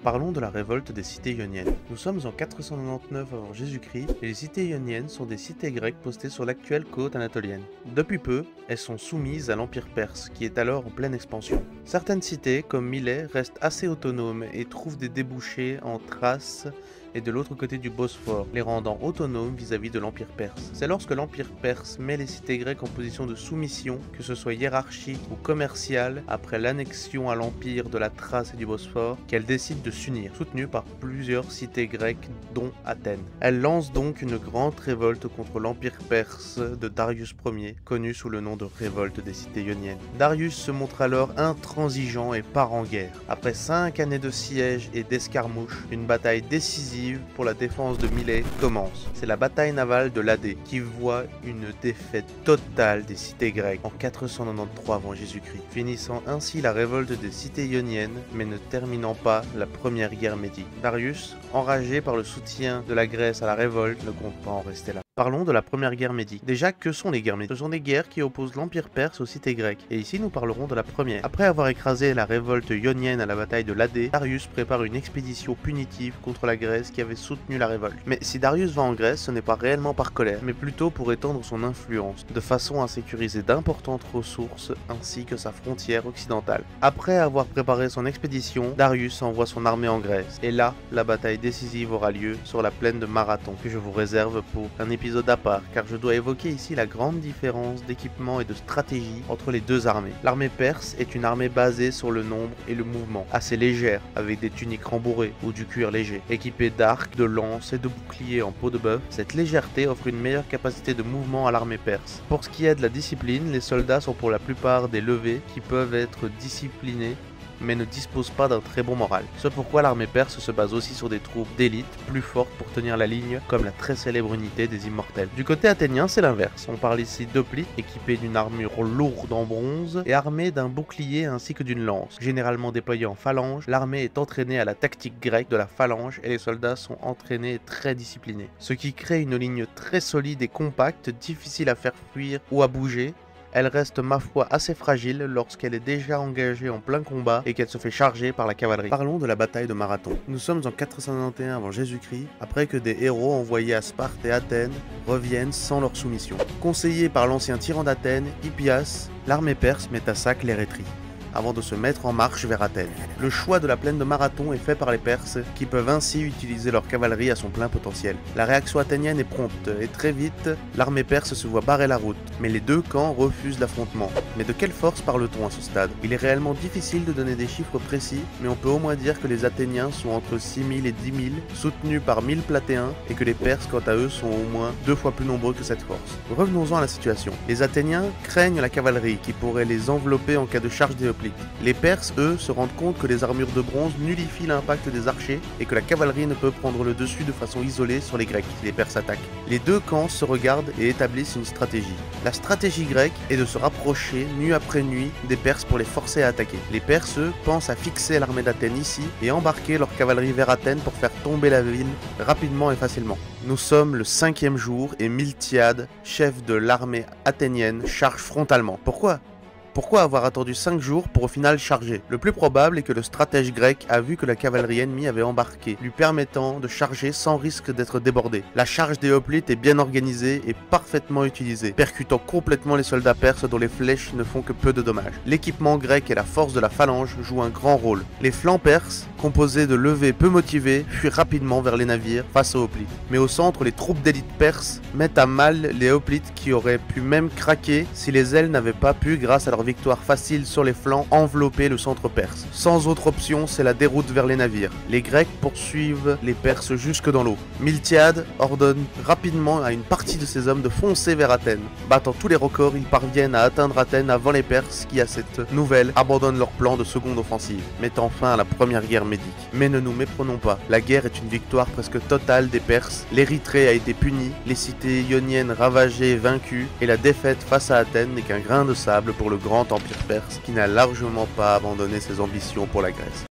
Parlons de la révolte des cités ioniennes. Nous sommes en 499 avant Jésus-Christ et les cités ioniennes sont des cités grecques postées sur l'actuelle côte anatolienne. Depuis peu, elles sont soumises à l'Empire perse qui est alors en pleine expansion. Certaines cités, comme Milet, restent assez autonomes et trouvent des débouchés en Thrace et de l'autre côté du Bosphore, les rendant autonomes vis-à-vis de l'Empire perse. C'est lorsque l'Empire perse met les cités grecques en position de soumission, que ce soit hiérarchique ou commerciale, après l'annexion à l'Empire de la Thrace et du Bosphore, qu'elles décident de s'unir, soutenues par plusieurs cités grecques, dont Athènes. Elles lancent donc une grande révolte contre l'Empire perse de Darius Ier, connu sous le nom de révolte des cités ioniennes. Darius se montre alors intransigeant et part en guerre. Après 5 années de siège et d'escarmouches, une bataille décisive pour la défense de Milet commence. C'est la bataille navale de l'Adé qui voit une défaite totale des cités grecques en 493 avant Jésus-Christ, finissant ainsi la révolte des cités ioniennes mais ne terminant pas la première guerre médique. Darius, enragé par le soutien de la Grèce à la révolte, ne compte pas en rester là. Parlons de la première guerre médique. Déjà, que sont les guerres médiques? Ce sont des guerres qui opposent l'Empire perse aux cités grecques. Et ici, nous parlerons de la première. Après avoir écrasé la révolte ionienne à la bataille de l'Adé, Darius prépare une expédition punitive contre la Grèce qui avait soutenu la révolte. Mais si Darius va en Grèce, ce n'est pas réellement par colère, mais plutôt pour étendre son influence, de façon à sécuriser d'importantes ressources ainsi que sa frontière occidentale. Après avoir préparé son expédition, Darius envoie son armée en Grèce. Et là, la bataille décisive aura lieu sur la plaine de Marathon, que je vous réserve pour un épisode à part, car je dois évoquer ici la grande différence d'équipement et de stratégie entre les deux armées. L'armée perse est une armée basée sur le nombre et le mouvement, assez légère, avec des tuniques rembourrées ou du cuir léger, équipée d'arcs, de lances et de boucliers en peau de bœuf. Cette légèreté offre une meilleure capacité de mouvement à l'armée perse. Pour ce qui est de la discipline, les soldats sont pour la plupart des levés qui peuvent être disciplinés mais ne dispose pas d'un très bon moral. C'est pourquoi l'armée perse se base aussi sur des troupes d'élite plus fortes pour tenir la ligne, comme la très célèbre unité des Immortels. Du côté athénien, c'est l'inverse. On parle ici d'hoplites, équipés d'une armure lourde en bronze et armés d'un bouclier ainsi que d'une lance. Généralement déployée en phalange, l'armée est entraînée à la tactique grecque de la phalange et les soldats sont entraînés et très disciplinés. Ce qui crée une ligne très solide et compacte, difficile à faire fuir ou à bouger. Elle reste ma foi assez fragile lorsqu'elle est déjà engagée en plein combat et qu'elle se fait charger par la cavalerie. Parlons de la bataille de Marathon. Nous sommes en 491 avant Jésus-Christ, après que des héros envoyés à Sparte et Athènes reviennent sans leur soumission. Conseillé par l'ancien tyran d'Athènes, Hippias, l'armée perse met à sac l'Érétrie, avant de se mettre en marche vers Athènes. Le choix de la plaine de Marathon est fait par les Perses, qui peuvent ainsi utiliser leur cavalerie à son plein potentiel. La réaction athénienne est prompte, et très vite, l'armée perse se voit barrer la route, mais les deux camps refusent l'affrontement. Mais de quelle force parle-t-on à ce stade? Il est réellement difficile de donner des chiffres précis, mais on peut au moins dire que les Athéniens sont entre 6000 et 10 000, soutenus par 1000 Platéens, et que les Perses, quant à eux, sont au moins 2 fois plus nombreux que cette force. Revenons-en à la situation. Les Athéniens craignent la cavalerie, qui pourrait les envelopper en cas de charge des hoplites. Les Perses, eux, se rendent compte que les armures de bronze nullifient l'impact des archers et que la cavalerie ne peut prendre le dessus de façon isolée sur les Grecs si les Perses attaquent. Les deux camps se regardent et établissent une stratégie. La stratégie grecque est de se rapprocher nuit après nuit des Perses pour les forcer à attaquer. Les Perses, eux, pensent à fixer l'armée d'Athènes ici et embarquer leur cavalerie vers Athènes pour faire tomber la ville rapidement et facilement. Nous sommes le 5e jour et Miltiade, chef de l'armée athénienne, charge frontalement. Pourquoi avoir attendu 5 jours pour au final charger? Le plus probable est que le stratège grec a vu que la cavalerie ennemie avait embarqué, lui permettant de charger sans risque d'être débordé. La charge des hoplites est bien organisée et parfaitement utilisée, percutant complètement les soldats perses dont les flèches ne font que peu de dommages. L'équipement grec et la force de la phalange jouent un grand rôle. Les flancs perses, composés de levées peu motivées, fuient rapidement vers les navires face aux hoplites. Mais au centre, les troupes d'élite perses mettent à mal les hoplites qui auraient pu même craquer si les ailes n'avaient pas pu, grâce à leur victoire facile sur les flancs, envelopper le centre perse. Sans autre option, c'est la déroute vers les navires. Les Grecs poursuivent les Perses jusque dans l'eau. Miltiade ordonne rapidement à une partie de ses hommes de foncer vers Athènes. Battant tous les records, ils parviennent à atteindre Athènes avant les Perses qui, à cette nouvelle, abandonnent leur plan de seconde offensive, mettant fin à la première guerre médique. Mais ne nous méprenons pas, la guerre est une victoire presque totale des Perses. L'Érythrée a été punie, les cités ioniennes ravagées et vaincues, et la défaite face à Athènes n'est qu'un grain de sable pour le grand empire perse qui n'a largement pas abandonné ses ambitions pour la Grèce.